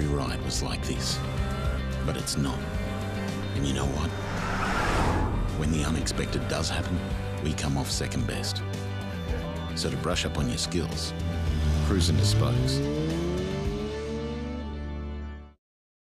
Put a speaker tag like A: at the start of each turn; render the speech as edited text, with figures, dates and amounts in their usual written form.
A: every ride was like this. But it's not. And you know what? When the unexpected does happen, we come off second best. So to brush up on your skills, cruise into Spokes.